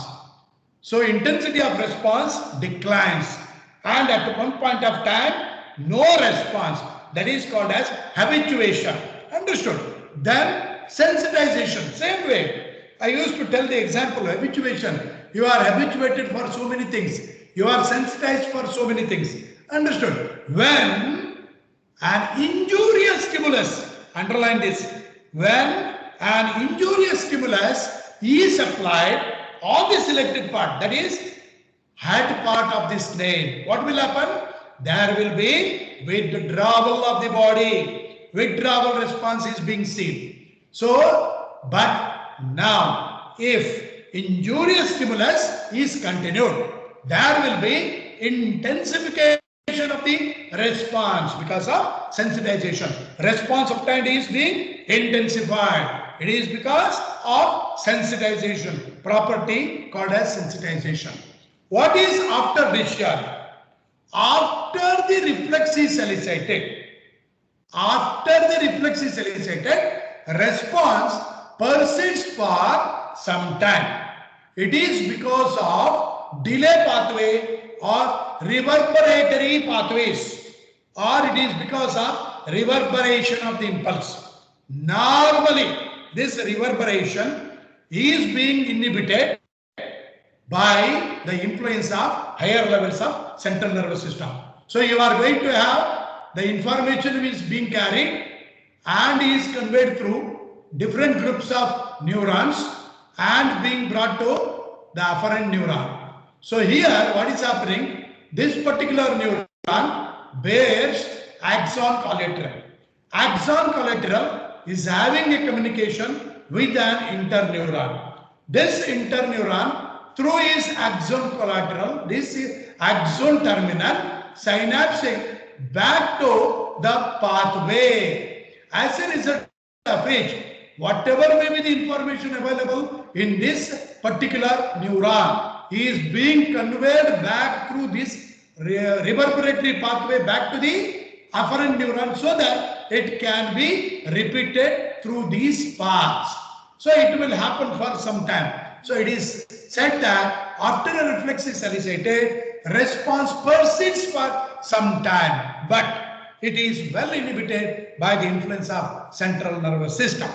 A: So intensity of response declines, and at one point of time, no response. That is called as habituation. Understood? Then sensitization, same way. I used to tell the example, habituation. You are habituated for so many things. You are sensitized for so many things. Understood? When an injurious stimulus, underline this, when an injurious stimulus is applied on the selected part, that is head part of the snail, what will happen? There will be withdrawal of the body. Withdrawal response is being seen. So, but now, if injurious stimulus is continued, there will be intensification of the response because of sensitization. Response obtained is being intensified. It is because of sensitization, property called as sensitization. What is after discharge? After the reflex is elicited, response persists for some time. It is because of delay pathway or reverberatory pathways, or it is because of reverberation of the impulse. Normally, this reverberation is being inhibited by the influence of higher levels of central nervous system. So you are going to have the information which is being carried and is conveyed through different groups of neurons and being brought to the afferent neuron. So here what is happening? This particular neuron bears axon collateral. Axon collateral is having a communication with an interneuron. This interneuron, through his axon collateral, this is axon terminal, synapsing back to the pathway. As a result of which, whatever may be the information available in this particular neuron is being conveyed back through this reverberatory pathway back to the afferent neuron so that it can be repeated through these paths. So it will happen for some time. So it is said that after a reflex is elicited, response persists for some time, but it is well inhibited by the influence of central nervous system.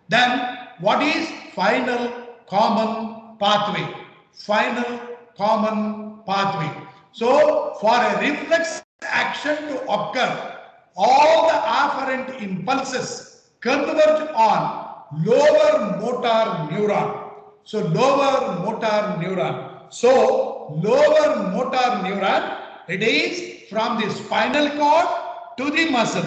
A: Then what is final common pathway? Final common pathway. So for a reflex action to occur, all the afferent impulses converge on lower motor neuron. So lower motor neuron. So lower motor neuron, it is from the spinal cord to the muscle.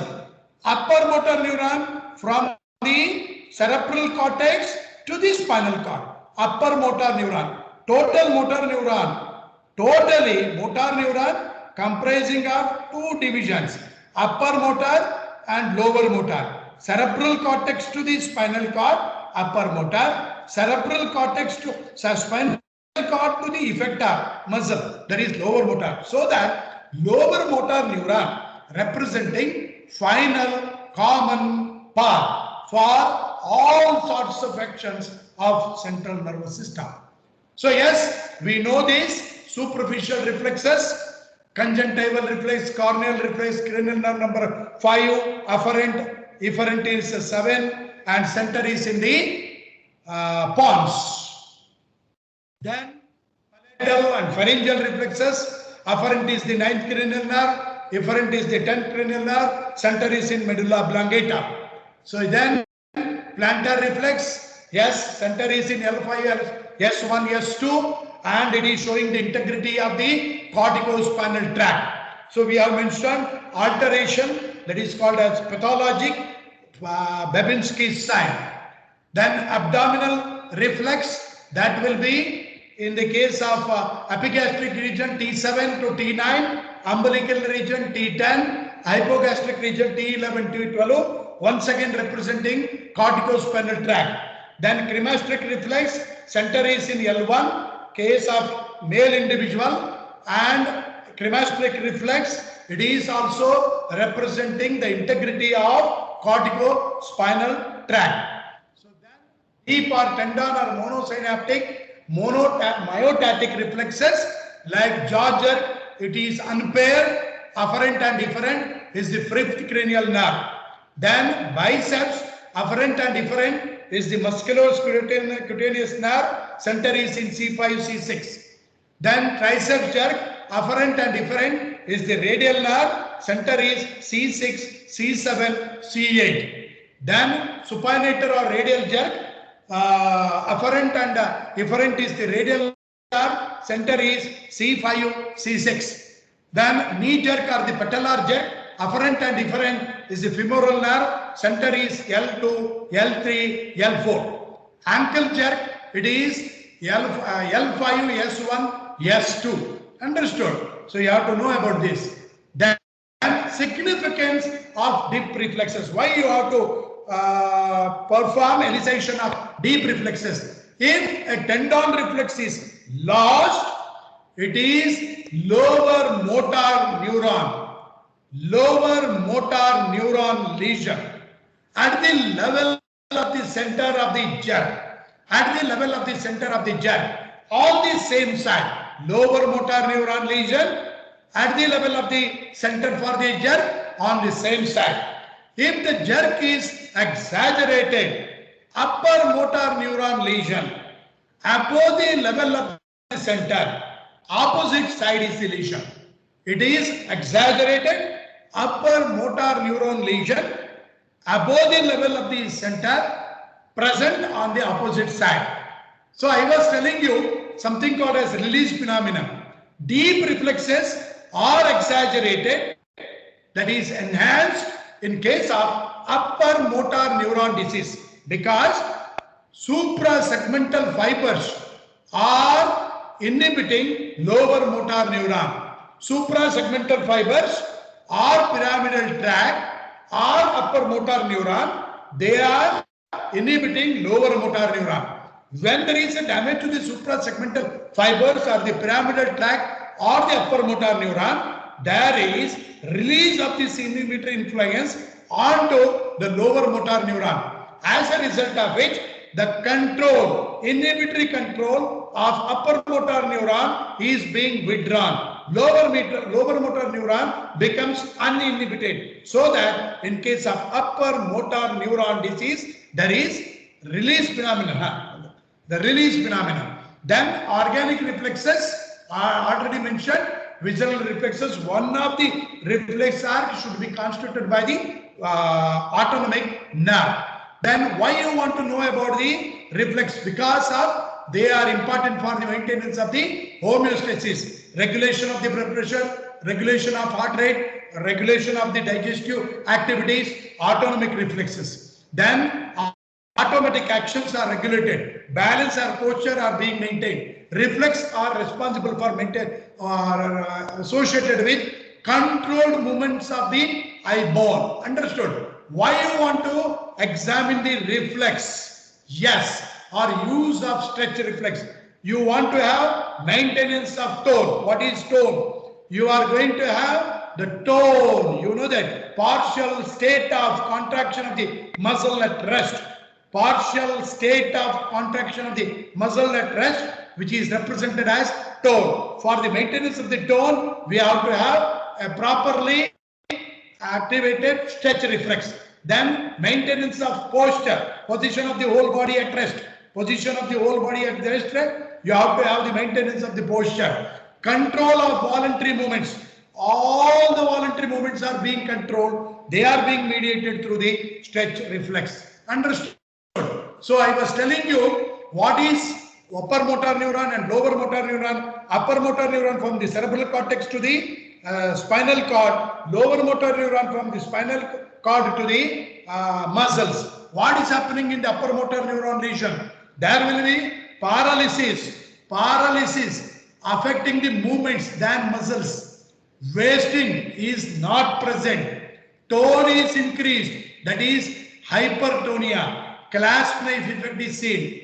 A: Upper motor neuron from the cerebral cortex to the spinal cord. Upper motor neuron. Total motor neuron. Totally motor neuron comprising of two divisions. Upper motor and lower motor. Cerebral cortex to the spinal cord, upper motor. Cerebral cortex to spinal cord to the effector muscle, that is lower motor. So that lower motor neuron representing final common path for all sorts of actions of central nervous system. So yes, we know these superficial reflexes, conjunctival reflex, corneal reflex, cranial nerve number 5, afferent, efferent is 7, and center is in the pons. Then palatal and pharyngeal reflexes, afferent is the 9th cranial nerve, efferent is the 10th cranial nerve, center is in medulla oblongata. So then plantar reflex, yes, center is in L5, S1, S2, and it is showing the integrity of the corticospinal tract. So we have mentioned alteration, that is called as pathologic Babinski's sign. Then abdominal reflex, that will be in the case of epigastric region T7 to T9, umbilical region T10, hypogastric region T11 to T12, once again representing corticospinal tract. Then cremasteric reflex, center is in L1, case of male individual, and cremasteric reflex, it is also representing the integrity of corticospinal tract. So then deep or tendon or monosynaptic, myotatic reflexes like jaw jerk, it is unpaired, afferent and efferent is the 5th cranial nerve. Then biceps, afferent and efferent is the musculocutaneous nerve, center is in C5, C6. Then triceps jerk, afferent and efferent is the radial nerve, center is C6, C7, C8. Then supinator or radial jerk, afferent and efferent is the radial nerve, center is C5, C6. Then knee jerk or the patellar jerk, afferent and efferent is the femoral nerve, center is L2, L3, L4. Ankle jerk, it is L5, S1, S2. Understood? So you have to know about this. Then significance of deep reflexes. Why you have to perform elicitation of deep reflexes? If a tendon reflex is lost, it is lower motor neuron lesion at the level of the center of the jerk. At the level of the center of the jerk, on the same side, lower motor neuron lesion at the level of the center for the jerk on the same side. If the jerk is exaggerated, upper motor neuron lesion above the level of the center, opposite side is the lesion. It is exaggerated, upper motor neuron lesion above the level of the center, present on the opposite side. So I was telling you something called as release phenomenon. Deep reflexes are exaggerated, that is enhanced in case of upper motor neuron disease, because suprasegmental fibers are inhibiting lower motor neuron. Suprasegmental fibers or pyramidal tract or upper motor neuron, they are inhibiting lower motor neuron. When there is a damage to the suprasegmental fibers or the pyramidal tract or the upper motor neuron, there is release of this inhibitory influence onto the lower motor neuron, as a result of which the inhibitory control of upper motor neuron is being withdrawn. Lower motor neuron becomes uninhibited, so that in case of upper motor neuron disease, there is release phenomenon. The release phenomenon. Then organic reflexes are already mentioned. Visceral reflexes, one of the reflex arc should be constituted by the autonomic nerve. Then why you want to know about the reflex? Because of they are important for the maintenance of the homeostasis, regulation of the blood pressure, regulation of heart rate, regulation of the digestive activities, autonomic reflexes. Then automatic actions are regulated, balance or posture are being maintained. Reflex are responsible for maintain or associated with controlled movements of the eye bone. Understood? Why you want to examine the reflex? Yes, or use of stretch reflex. You want to have maintenance of tone. What is tone? You are going to have the tone. You know that partial state of contraction of the muscle at rest. Partial state of contraction of the muscle at rest, which is represented as tone. For the maintenance of the tone, we have to have a properly activated stretch reflex. Then maintenance of posture, position of the whole body at rest. Position of the whole body at rest, you have to have the maintenance of the posture. Control of voluntary movements. All the voluntary movements are being controlled. They are being mediated through the stretch reflex. Understood? So I was telling you what is upper motor neuron and lower motor neuron. Upper motor neuron from the cerebral cortex to the spinal cord. Lower motor neuron from the spinal cord to the muscles. What is happening in the upper motor neuron region? There will be paralysis affecting the movements than muscles. Wasting is not present. Tone is increased, that is hypertonia. Clasp knife effect is seen.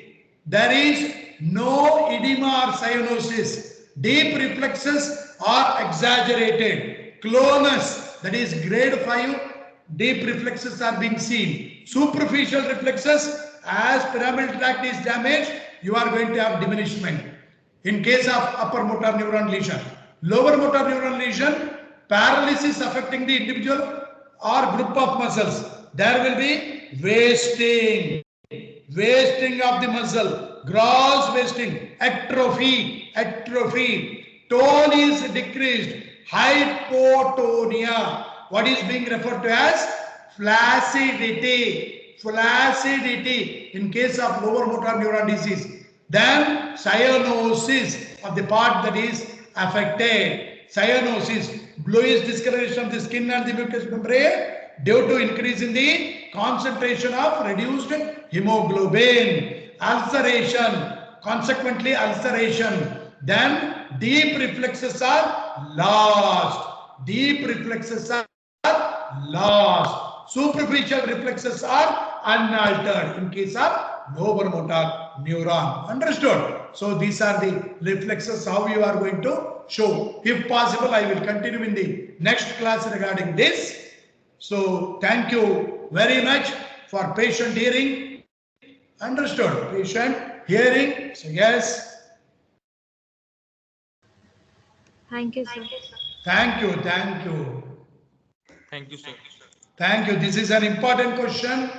A: There is no edema or cyanosis. Deep reflexes are exaggerated. Clonus, that is grade 5, deep reflexes are being seen. Superficial reflexes, as pyramidal tract is damaged, you are going to have diminishment. In case of upper motor neuron lesion, lower motor neuron lesion, paralysis affecting the individual or group of muscles. There will be wasting of the muscle, gross wasting, atrophy. Tone is decreased, hypotonia. What is being referred to as flaccidity in case of lower motor neuron disease. Then cyanosis of the part that is affected. Cyanosis, bluish discoloration of the skin and the mucous membrane due to increase in the concentration of reduced hemoglobin. Ulceration, consequently ulceration. Then deep reflexes are lost. Superficial reflexes are unaltered in case of lower motor neuron. Understood? So these are the reflexes, how you are going to show. If possible, I will continue in the next class regarding this. So thank you very much for patient hearing. Understood? Patient hearing. So yes.
B: Thank you, sir.
A: Thank you.
C: Thank you, sir.
A: Thank you. This is an important question,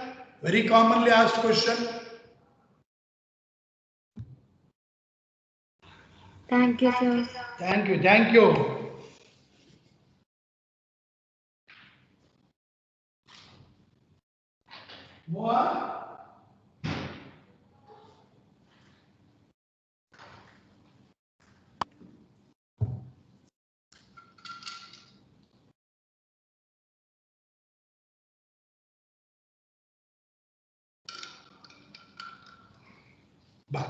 A: very commonly asked question.
B: Thank you, sir.
A: Thank you. More? बा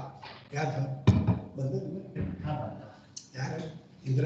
A: यार बंदे यार इधर